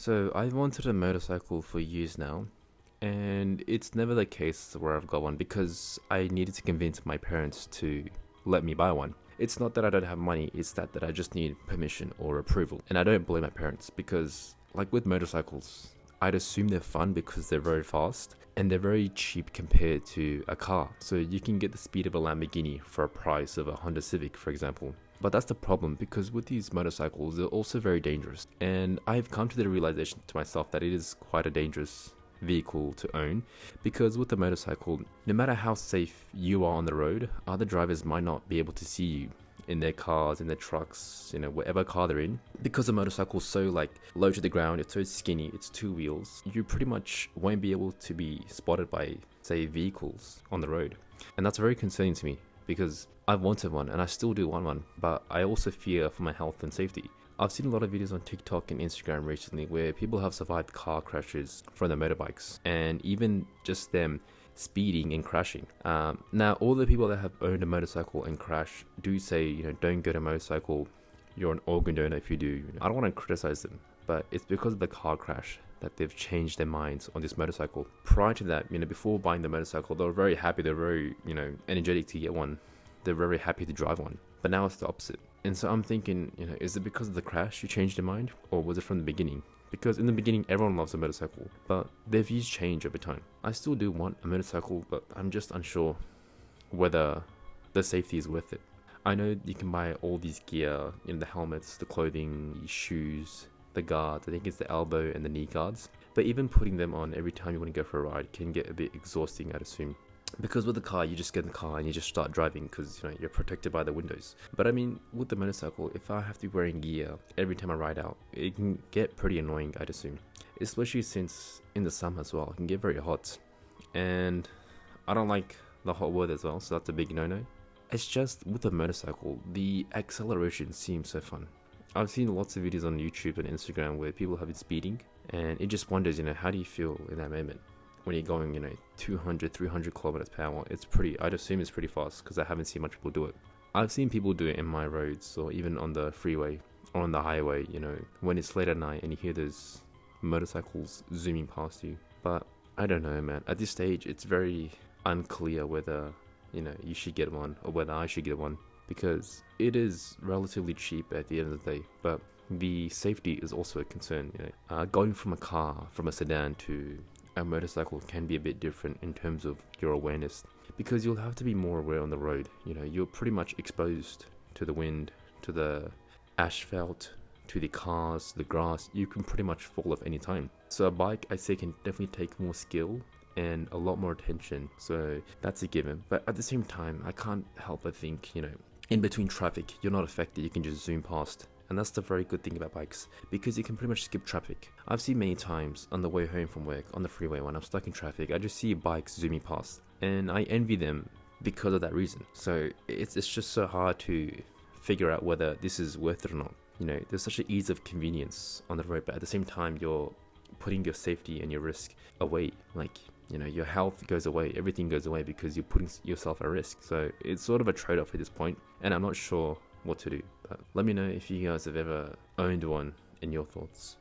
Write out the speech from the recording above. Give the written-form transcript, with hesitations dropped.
So I've wanted a motorcycle for years now, and it's never the case where I've got one because I needed to convince my parents to let me buy one. It's not that I don't have money, it's that I just need permission or approval. And I don't blame my parents because, like with motorcycles, I'd assume they're fun because they're very fast and they're very cheap compared to a car. So you can get the speed of a Lamborghini for a price of a Honda Civic, for example. But that's the problem because with these motorcycles, they're also very dangerous. And I've come to the realization to myself that it is quite a dangerous vehicle to own because with the motorcycle, no matter how safe you are on the road, other drivers might not be able to see you in their cars, in their trucks, whatever car they're in. Because the motorcycle's so low to the ground, it's so skinny, it's two wheels, you pretty much won't be able to be spotted by, say, vehicles on the road. And that's very concerning to me because I've wanted one and I still do want one, but I also fear for my health and safety. I've seen a lot of videos on TikTok and Instagram recently where people have survived car crashes from their motorbikes and even just them speeding and crashing. Now, all the people that have owned a motorcycle and crash do say, don't get a motorcycle. You're an organ donor if you do. I don't want to criticize them, but it's because of the car crash that they've changed their minds on this motorcycle. Prior to that, before buying the motorcycle, they were very happy. They're very, energetic to get one. They're very happy to drive one. But now it's the opposite. And so I'm thinking, is it because of the crash you changed your mind? Or was it from the beginning? Because in the beginning, everyone loves a motorcycle, but their views change over time. I still do want a motorcycle, but I'm just unsure whether the safety is worth it. I know you can buy all these gear, the helmets, the clothing, the shoes, the guards. I think it's the elbow and the knee guards. But even putting them on every time you want to go for a ride can get a bit exhausting, I'd assume. Because with the car, you just get in the car and you just start driving because you're protected by the windows. But I mean, with the motorcycle, if I have to be wearing gear every time I ride out, it can get pretty annoying, I'd assume. Especially since in the summer as well, it can get very hot. And I don't like the hot weather as well, so that's a big no-no. It's just with the motorcycle, the acceleration seems so fun. I've seen lots of videos on YouTube and Instagram where people have been speeding, and it just wonders, how do you feel in that moment? When you're going, 200, 300 kilometers per hour, I'd assume it's pretty fast because I haven't seen much people do it. I've seen people do it in my roads or even on the freeway or on the highway, when it's late at night and you hear those motorcycles zooming past you. But I don't know, man. At this stage, it's very unclear whether, you should get one or whether I should get one because it is relatively cheap at the end of the day, but the safety is also a concern, going from a sedan to a motorcycle can be a bit different in terms of your awareness because you'll have to be more aware on the road. You're pretty much exposed to the wind, to the asphalt, to the cars, the grass. You can pretty much fall off any time. So a bike, I say, can definitely take more skill and a lot more attention. So that's a given. But at the same time, I can't help but think, in between traffic, you're not affected. You can just zoom past. And that's the very good thing about bikes, because you can pretty much skip traffic. I've seen many times on the way home from work, on the freeway, when I'm stuck in traffic, I just see bikes zooming past. And I envy them because of that reason. So it's just so hard to figure out whether this is worth it or not. There's such an ease of convenience on the road, but at the same time, you're putting your safety and your risk away. Your health goes away, everything goes away because you're putting yourself at risk. So it's sort of a trade-off at this point, and I'm not sure what to do. But let me know if you guys have ever owned one and your thoughts.